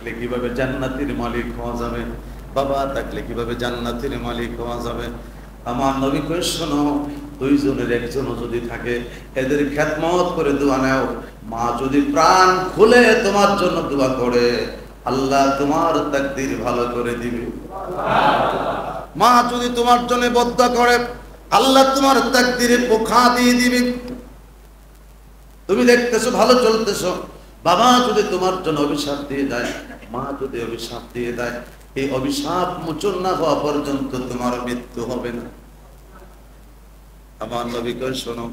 থাকলে কিভাবে জান্নাতের মালিক হওয়া যাবে, বাবা থাকলে কিভাবে জান্নাতের মালিক হওয়া যাবে। আমার নবী কই শোনো, দুইজনের একজনও যদি থাকে এদের খেদমত করে দোয়া নাও। মা যদি প্রাণ খুলে তোমার জন্য দোয়া করে, আল্লাহ তোমার তাকদীর ভালো করে দিবে। মা যদি তোমার জন্য বদদোয়া করে, আল্লাহ তোমার তাকদীরে পোখা দিয়ে দিবে। তুমি দেখতেছো ভালো চলতেছো, বাবা যদি তোমার জন্য অভিশাপ দিয়ে দেয়, মা যদি অভিশাপ দিয়ে দেয়, এই অভিশাপ মোচন না হওয়া পর্যন্ত তোমার মৃত্যু হবে না। আমার নবী কই শোনো,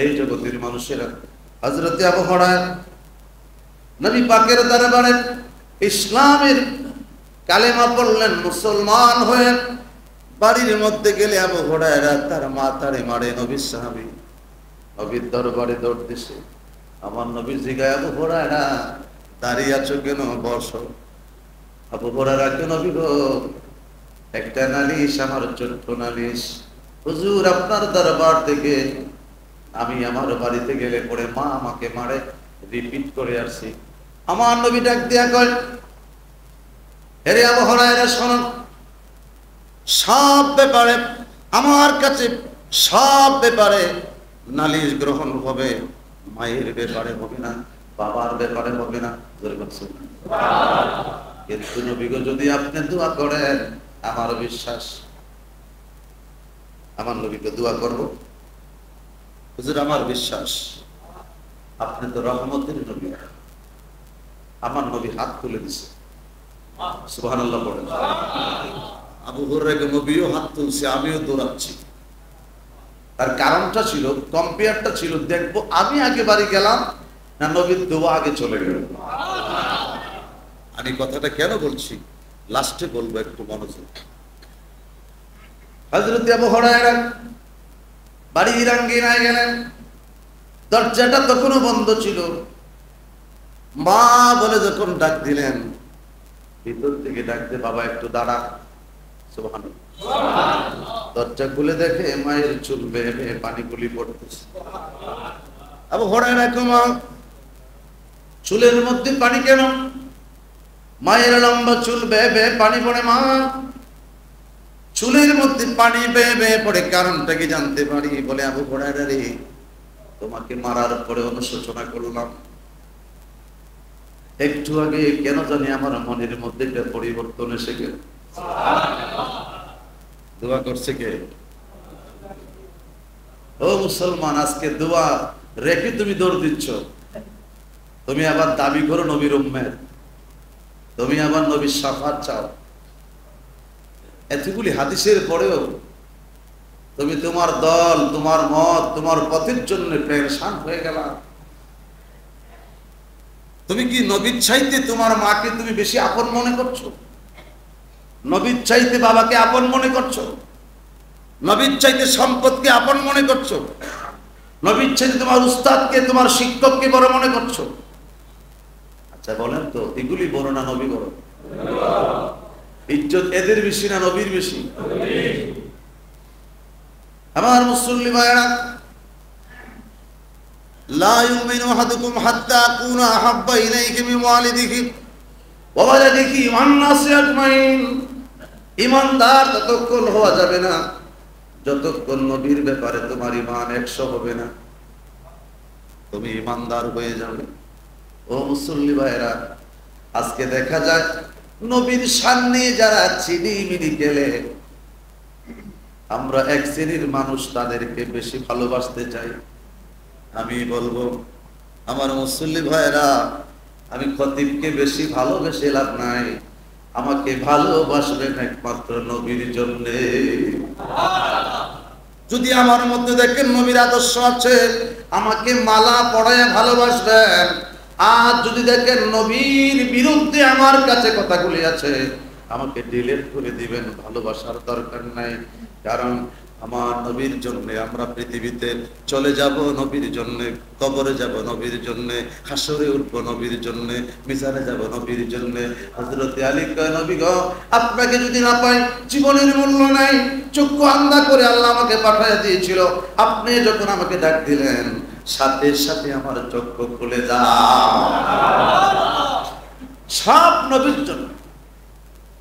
এই জগতের মানুষেরা হযরত আবু হুরায়রা নবী পাকের দরবারে ইসলামের কালেমা পড়লেন, মুসলমান হয়ে বাড়ির মধ্যে গেলে আবু হুরায়রা তার মাথারে মারে। নবীর সাহাবী নবীর দরবারে দৌড় দিছে। আমার নবী জিগায়, আবু হুরায়রা দাঁড়িয়ে আছো কেন, বসো। আবু হুরায়রা কেন, নবী গো একটা নালিশ, আমার ছোট্ট নালিশ। হুজুর আপনার দরবার থেকে আমি আমার বাড়িতে গেলে পরে মা আমাকে মারে, রিপিট করে আসছি। আমার নবী ডাক দিয়া কয়, আরে আবু হুরায়রা শোনো, সব ব্যাপারে আমার কাছে সব ব্যাপারে নালিশ গ্রহণ হবে, মায়ের ব্যাপারে হবে না, বাবার ব্যাপারে হবে না। কিন্তু নবী গো যদি আপনি দোয়া করেন, আমার বিশ্বাস আমার নবীকে দোয়া করব, হুজুর আমার বিশ্বাস আপনি তো রহমতের নবী। আমার নবী হাত তুলে দিছে, সুবহানাল্লাহ বলেন। আবু হুরায়রা নবীও হাত তুলছে, আমিও দৌড়াচ্ছি। তার কারণটা ছিল, কম্পেয়ারটা ছিল, দেখবো আমি আগে বাড়ি গেলাম না নবীর দোয়া আগে চলে গেল। আমি কথাটা কেন বলছি লাস্টে বলবো, একটু মনোযোগ। হযরত আবু হুরায়রা বাড়ির আঙ্গিনায় গেলেন, দরজাটা তখনও বন্ধ ছিল। মা বলে যখন ডাক দিলেন, ভিতর থেকে ডাকতে, বাবা একটু দাঁড়া। সুবহানাল্লাহ। দরজা খুলে দেখে মায়ের চুল বেয়ে বেয়ে পানিগুলি পড়তেছে। আবু হুরায়রা কমা, চুলের মধ্যে পানি কেন? মায়ের লম্বা চুল বেয়ে বেয়ে পানি পড়ে। মা চুলের মধ্যে পানি বেয়ে বেয়ে পড়ে, কারণটা কি জানতে পারি? বলে, আবু হুরায়রা রে, তোমাকে মারার পরে অনুশোচনা করলাম, একটু আগে কেন জানি আমার মনের মধ্যে একটা পরিবর্তন এসে গেল। দোয়া করছে কে? ও মুসলমান, আজকে দোয়া রেখে তুমি দৌড় দিচ্ছ। তুমি আবার দাবি করো নবীর উম্মত, তুমি আবার নবীর শাফাত চাও। এতগুলি হাদিসের পরেও তুমি তোমার দল, তোমার মত, তোমার পথের জন্য পেরেশান হয়ে গেল। তুমি কি নবীর চাইতে তোমার মাকে তুমি বেশি আপন মনে করছো? নবীর চাইতে বাবাকে আপন মনে করছো? নবীর চাইতে সম্পদকে আপন মনে করছো? নবীর চাইতে তোমার উস্তাদকে, তোমার শিক্ষককে বড় মনে করছো? আচ্ছা বলেন তো, এগুলি বড় না নবী বড়? ইজ্জত এদের বেশি না নবীর বেশি? আমার মুসল্লি ভাইরা, লা ইউমিনু আহাদুকুম হাত্তা আকুনা আহাব্বা ইলাইহি মিন ওয়ালিদিহি ওয়া ওয়ালাদিহি ওয়ান নাসি আজমাইন। ঈমানদার ততক্ষণ হওয়া যাবে না যতক্ষণ নবীর ব্যাপারে তোমার ঈমান 100 হবে না। তুমি ঈমানদার হয়ে যাবে। ও মুসল্লি ভাইরা, আজকে দেখা যায় নবীর সামনে যারা চিনি গেলে, আমরা এক শ্রেণীর মানুষ তাদেরকে বেশি ভালোবাসতে চাই। আমি বলবো আমার মুসল্লি ভাইরা, আমি খতিবকে বেশি ভালোবেসে লাভ নাই, আমাকে ভালোবাসবেন একমাত্র নবীর জন্যে। যদি আমার মধ্যে দেখেন নবীর আদর্শ আছে, আমাকে মালা পড়ায় ভালোবাসবেন। আর যদি দেখেন নবীর বিরুদ্ধে আমার কাছে কথাগুলি আছে, আমাকে ডিলিট করে দিবেন, ভালোবাসার দরকার নাই। কারণ আমার নবীর জন্য আমরা পৃথিবীতে চলে যাব, নবীর জন্য কবরে যাব, নবীর জন্য হাসরে উঠব, নবীর জন্য মিজানে যাব, নবীর জন্য। হযরত আলী কয়, নবী গো, আপনাকে যদি না পাই জীবনের মূল্য নাই। চক্ষু আন্ধা করে আল্লাহ আমাকে পাঠিয়ে দিয়েছিল, আপনি যখন আমাকে ডাক দিলেন সাথে সাথে আমার চক্ষু খুলে যায়। সব নবীর জন্য।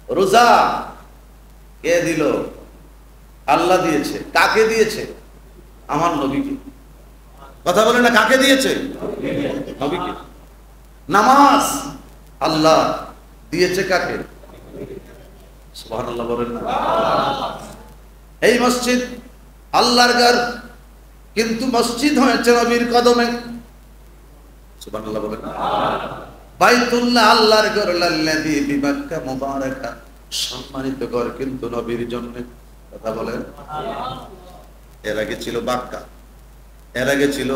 রোজা কে দিল? আল্লাহ দিয়েছে। কাকে দিয়েছে? আমার নবীকে। কথা বলে না, কাকে দিয়েছে? নবীকে। নামাজ আল্লাহ দিয়েছে কাকে? সুবহানাল্লাহ বলেন না। এই মসজিদ আল্লাহর ঘর, কিন্তু মসজিদ হয়েছে নবীর কদমে। সুবহানাল্লাহ বলেন না। বাইতুল্লাহ আল্লাহর ঘর, লাল্লাযী বিমাক্কা মুবারাকা, সম্মানিত ঘর, কিন্তু নবীর জন্য। কথা বলেন। এর আগে ছিল বাক্কা, এর আগে ছিল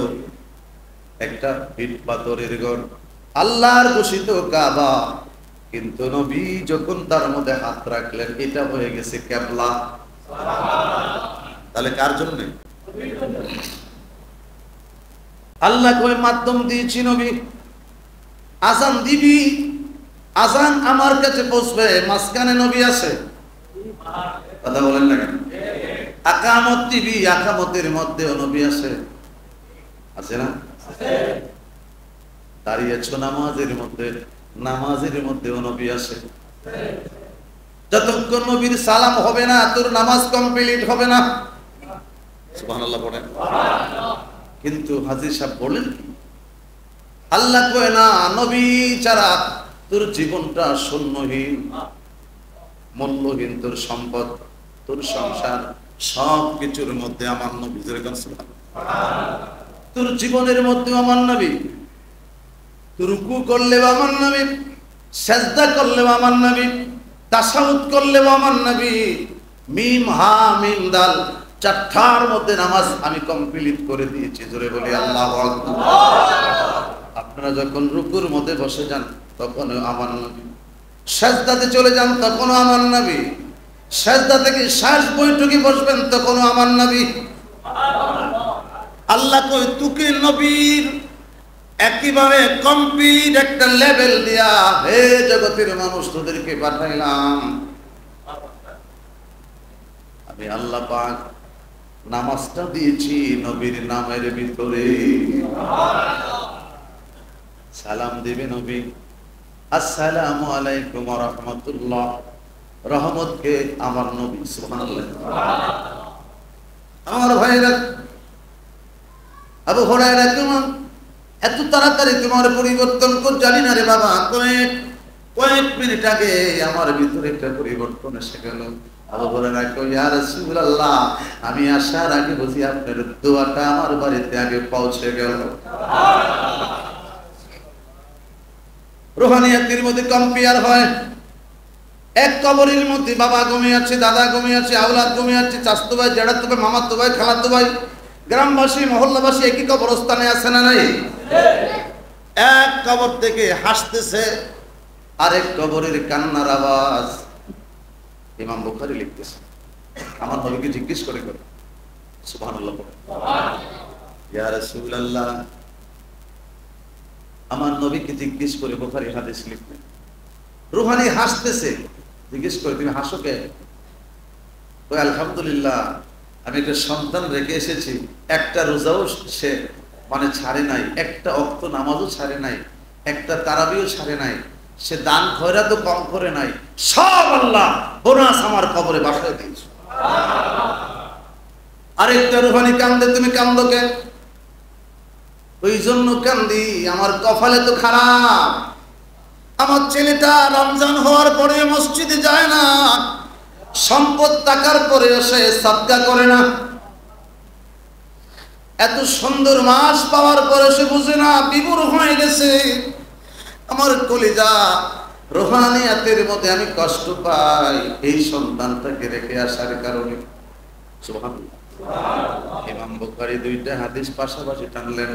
একটা ইট পাথরের ঘর, আল্লাহর ঘোষিত কাবা, কিন্তু নবী যখন তার মধ্যে হাত রাখলেন এটা হয়ে গেছে কিবলা। তাহলে কার জন্য? আল্লাহ কই মাধ্যম দিয়েছি নবী। আজান দিবি, আজান আমার কাছে পৌঁছবে, মাঝখানে নবী আছে। কথা বলেন না কেন? আকামত দিবি, আকামতের মধ্যেও নবী আছে। আছে না? দাঁড়িয়েছো নামাজের মধ্যে, নামাজের মধ্যেও নবী আছে। যতক্ষণ নবীর সালাম হবে না তোর নামাজ কমপ্লিট হবে না। সুবহানাল্লাহ বলেন। কিন্তু হাজী সাহেব বলেন কি? আল্লাহ কয় না, নবী ছাড়া তোর জীবনটা শূন্যহীন, মূল্যহীন, তোর সম্পদ, তোর সংসার, সব কিছুর মধ্যে আমার নবী। যেরকম তোর জীবনের মধ্যে আমার নবী, তুই রুকু করলেও আমার নবী, সেজদা করলেও আমার নবী, তাশাহুদ করলেও আমার নবী, মিম হা মিম দাল চারটার মধ্যে নামাজ আমি কমপ্লিট করে দিয়েছি। জোরে বলি আল্লাহু আকবার। আপনারা যখন রুকুর মধ্যে বসে যান তখনও আমার নবী, সেজদাতে চলে যান তখনও আমার নবী, সেজদা থেকে শ্বাস বৈঠকে বসবেন তখনও আমার নবী। আল্লাহ কই তুকে নবীর একেবারে কমপ্লিট একটা লেভেল দিয়া, হে জগতের মানুষ তোদেরকে পাঠাইলাম। আমি আল্লাহ পাক নামাজটা দিয়েছি নবীর নামের ভিতরে। সালাম দিবে নবী, আসসালামু আলাইকুম ওয়া রাহমাতুল্লাহ, রহমতকে আমার নবী। সুবহানাল্লাহ। আমার ভাইরা, আবু হুরায়রা কেমন এত তাড়াতাড়ি তোমার পরিবর্তন কর? জানি না রে বাবা, কয়েক মিনিট আগে আমার ভিতরে একটা পরিবর্তন এসে গেল। আবু হুরায়রা কই, ইয়া রাসূলুল্লাহ, আমি আসার আগে বুঝি আপনার দোয়াটা আমার বাড়িতে আগে পৌঁছে গেল। রুহানিয়াতের মধ্যে কম্পেয়ার হয়। এক কবরের মধ্যে বাবা ঘুমিয়ে আছে, দাদা ঘুমিয়ে আছে, আওলাদ ঘুমিয়ে আছে, চাচতো ভাই, জ্যাঠাতো ভাই, মামাতো ভাই, খালাতো ভাই, গ্রামবাসী মহল্লাবাসী একই কবরস্থানে আছে না নাই? এক কবর থেকে হাসতেছে, আরেক কবরের কান্নার আওয়াজ। ইমাম বুখারী লিখতেছে, আমার নবীকে জিজ্ঞেস করে করে, সুবহানাল্লাহ, ইয়া রাসূলুল্লাহ, আমার নবীকে জিজ্ঞেস করে বুখারী হাদিস লিখলেন। রুহানি হাসতেছে, জিজ্ঞেস করে তুমি হাসো কে? তো আলহামদুলিল্লাহ, আমি একটা সন্তান রেখে এসেছি, একটা রোজাও সে মানে ছাড়ে নাই, একটা ওয়াক্ত নামাজও ছাড়ে নাই, একটা তারাবিও ছাড়ে নাই, সে দান খয়রাতও কম করে নাই, সব আল্লাহ বোনাস আমার কবরে বাসায় দিয়েছে। আরেকটা রুহানি কান্দে, তুমি কান্দো কেন? ওই জন্য কান্দি, আমার কপালে তো খারাপ, আমার ছেলেটা রমজান হওয়ার পরে মসজিদে যায় না, সম্পদ টাকার পরেও সে সাদকা করে না, এত সুন্দর মাস পাওয়ার পরে সে বুঝে না, বিভোর হয়ে গেছে। আমার কলিজা রুহানিয়াতের মধ্যে আমি কষ্ট পাই এই সন্তানটাকে রেখে আসার কারণে। সুবহানাল্লাহ। ইমাম বুখারী দুইটা হাদিস পাশাপাশি টানলেন।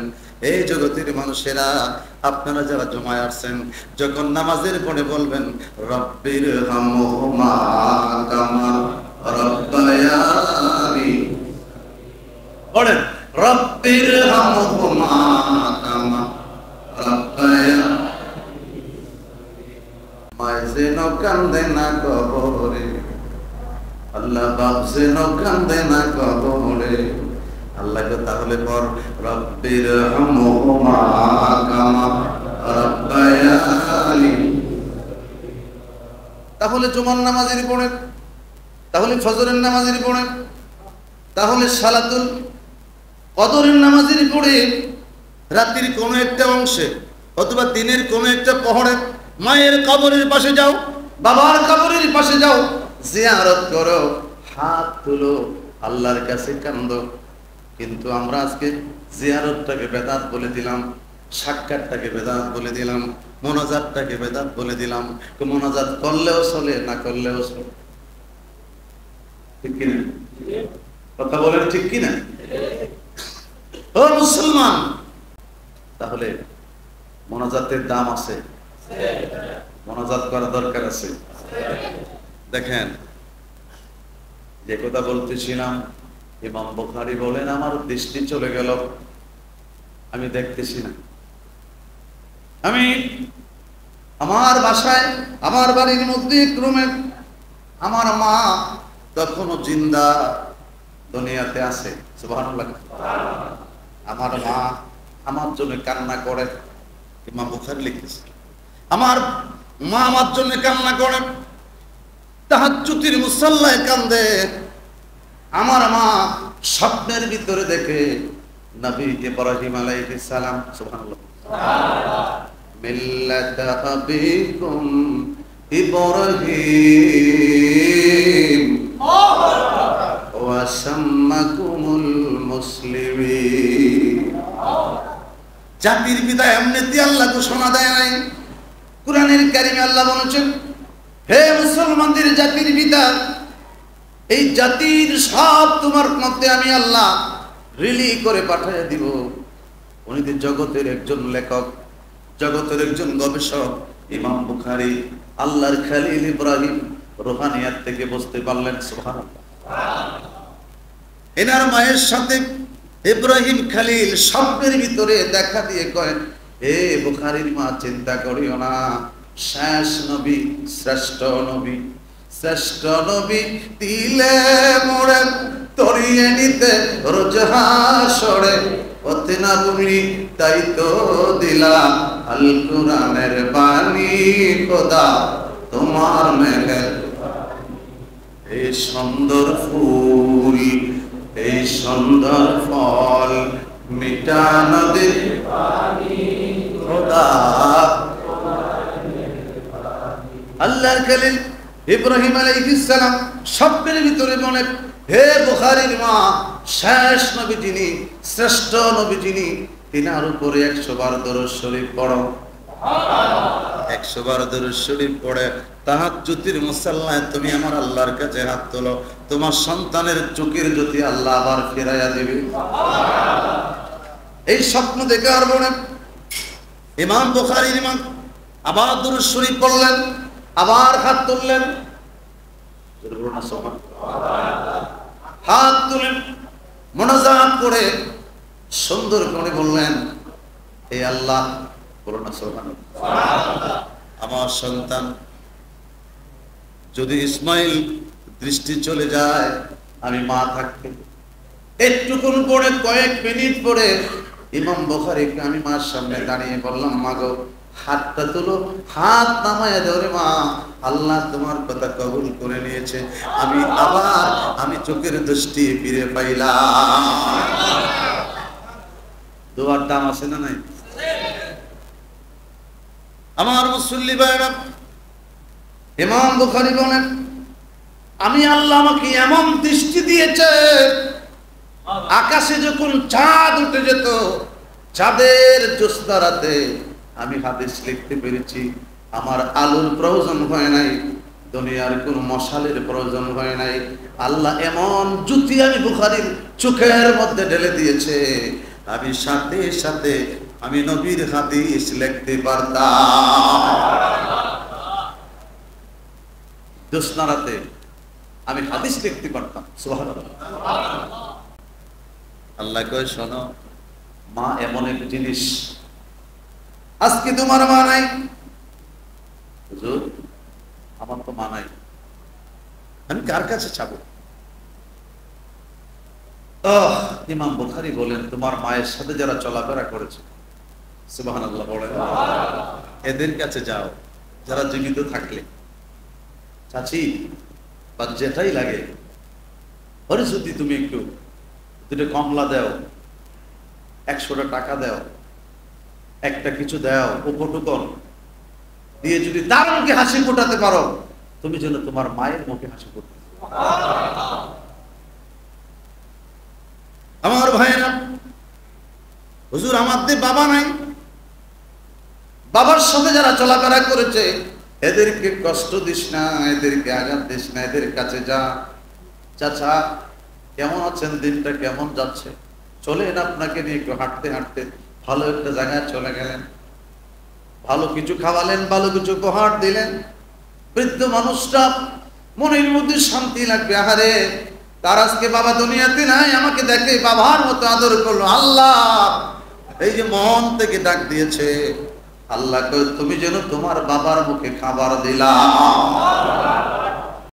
এই জগতের মানুষেরা, আপনারা যারা জমায় আসছেন, যখন নামাজের পরে বলবেন রব্বির হামহুমা কামা রব্বায়ানি, বলেন রব্বির হামহুমা কামা রব্বায়ানি, মায়ের কান্দে না কবরে, আল্লাহ বাপ যেন কান্দে না কবরে। আল্লাহকে তাহলে পর রব্বির হামহুমা কামা রব্বায়ানি তাহলে জুমার নামাজের পড়েন, তাহলে ফজরের নামাজের পড়েন, তাহলে সালাতুল কদরের নামাজের পড়ে রাত্রির কোনো একটা অংশে অথবা দিনের কোনো একটা পহরে মায়ের কবরের পাশে যাও, বাবার কবরের পাশে যাও, জিয়ারত করো, হাত তুলো, আল্লাহর কাছে কান্দো। কিন্তু আমরা আজকে জিয়ারতটাকে বেদাত বলে দিলাম, সাক্ষাৎটাকে বেদাত বলে দিলাম, মোনাজাতটাকে বেদাত বলে দিলাম। মোনাজাত করলেও চলে, না করলেও চলে, ঠিক কিনা? কথা বলেন ঠিক কিনা? ও মুসলমান, তাহলে মোনাজাতের দাম আছে, মোনাজাত করা দরকার আছে। দেখেন, যে কথা বলতেছিলাম, ইমাম বুখারী বলেন আমার দৃষ্টি চলে গেল, আমি দেখতেছি না। আমি আমার বাসায়, আমার বাড়ির মধ্যে ক্রমে আমার মা তখনও জিন্দা দুনিয়াতে আছে, সুবহানাল্লাহ। আমার মা আমার জন্য কান্না করে, ইমাম বুখারী লিখতেছে, আমার মা আমার জন্য কান্না করে, তাহাজ্জুদের মুসাল্লায় কান্দে। আমার মা স্বপ্নের ভিতরে দেখে নবী ইব্রাহিম আলাইহিস সালাম, সুবহানাল্লাহ, মিল্লাতা আবিকুম ইব্রাহিম ওয়া সাম্মাকুমুল মুসলিমিন। জাতির পিতা এমনিতে আল্লাহ ঘোষণা দেয় নাই, কুরআনের কারিমে আল্লাহ বলেছেন, হে মুসলমানদের জাতির পিতা, এই জাতির সব তোমার মধ্যে আমি আল্লাহ রিলি করে পাঠিয়ে দিব। উনি জগতের একজন লেখক, জগতের একজন গবেষক ইমাম বুখারী, আল্লাহর খলিল ইব্রাহিম রুহানিয়াত থেকে বুঝতে পারলেন, সুবহানাল্লাহ। এনার মায়ের সাথে ইব্রাহিম খলিল স্বপ্নের ভিতরে দেখা দিয়ে কয়, হে বুখারীর মা, চিন্তা করিও না, শেষ নবী, শ্রেষ্ঠ নবী, শ্রেষ্ঠ নবী দিলে মোড়ে তরিয়ে নিতে রোজ হাসরে, পথে না বলি তাই তো দিলাম আল কুরআনের বাণী, খোদা তোমার মেহের। এই সুন্দর ফুল, এই সুন্দর ফল, মিঠা নদীর পানি, খোদা। আল্লাহর খলিল ইব্রাহিম আলাইহিস সালাম স্বপ্নের ভিতরে বলে, হে বুখারীর মা, শেষ নবী যিনি, শ্রেষ্ঠ নবী যিনি, তিনার উপরে 100 বার দরুদ শরীফ পড়ো, 100 বার দরুদ শরীফ পড়ে তাহাজ্জুদের মুসাল্লায় তুমি আমার আল্লাহর কাছে হাত তোলো, তোমার সন্তানের চোখের জ্যোতি আল্লাহ আবার ফিরাইয়া দিবে। এই স্বপ্ন দেখে আর বলে ইমাম বুখারীর ইমাম আবার দরুদ শরীফ পড়লেন, আবার হাত তুললেন, হাত তুলেন, মোনাজাত করে সুন্দর করে বললেন, হে আল্লাহ, বলুন সুবহানাল্লাহ, আমার সন্তান যদি ইসমাইল দৃষ্টি চলে যায়, আমি মা থাকতে একটুকুন পরে, কয়েক মিনিট পরে ইমাম বুখারীকে আমি মার সামনে দাঁড়িয়ে বললাম, মা গো, হাতটা তুলো, হাত নামায়া দাও রে মা, আল্লাহ তোমার কথা কবুল করে নিয়েছে, আমি আবার আমি চোখের দৃষ্টি ফিরে পাইলাম। দোয়ার দাম আছে না নাই? আমার মুসল্লি ভাইরা, ইমাম বুখারী বলেন, আমি আল্লাহ আমাকে এমন দৃষ্টি দিয়েছে, আকাশে যখন চাঁদ উঠে যেত, চাঁদের জ্যোৎস্না রাতে আমি হাদিস লিখতে পেরেছি, আমার আলোর প্রয়োজন হয় নাই, দুনিয়ার কোন মশালের প্রয়োজন হয় নাই। আল্লাহ এমন জ্যোতি আমি বুখারীর চোখের মধ্যে ঢেলে দিয়েছে, আমি সাথে সাথে আমি নবীর হাদিস লিখতে পারতাম। জ্যোৎস্না রাতে আমি হাদিস লিখতে পারতাম, সুবহানাল্লাহ। আল্লাহ কয়, শোনো, মা এমন এক জিনিস, আজকে তোমার মা নাই, হুজুর আমার তো মা নাই, আমি কার কাছে চাবো? ইমাম বুখারী বলেন, তোমার মায়ের সাথে যারা চলাফেরা করেছে, সুবহানাল্লাহ বলেন, এদের কাছে যাও, যারা জীবিত থাকলে। চাচি বা যেটাই লাগে, ওরে যদি তুমি একটু দুটো কমলা দাও, 100টা টাকা দাও, একটা কিছু দাও, উপটুকন দিয়ে যদি তার মুখে হাসি ফোটাতে পারো, তুমি যেন তোমার মায়ের মুখে হাসি ফোটাতে। আমার ভাইয়েরা, হুজুর আমাদের বাবা নাই, বাবার সাথে যারা চলাফেরা করেছে এদেরকে কষ্ট দিস না, এদেরকে আঘাত দিস না, এদের কাছে যা। চাচা কেমন আছেন, দিনটা কেমন যাচ্ছে, চলেন আপনাকে নিয়ে একটু হাঁটতে হাঁটতে ভালো একটা জায়গায় চলে গেলেন, ভালো কিছু খাওয়ালেন, ভালো কিছু উপহার দিলেন। বৃদ্ধ মানুষটা মনের মধ্যে শান্তি লাগবে, আহারে তার আজকে বাবা দুনিয়াতে নাই, আমাকে দেখে বাবার মতো আদর করলো। আল্লাহ এই যে মন থেকে ডাক দিয়েছে, আল্লাহ তুমি যেন তোমার বাবার মুখে খাবার দিলাম।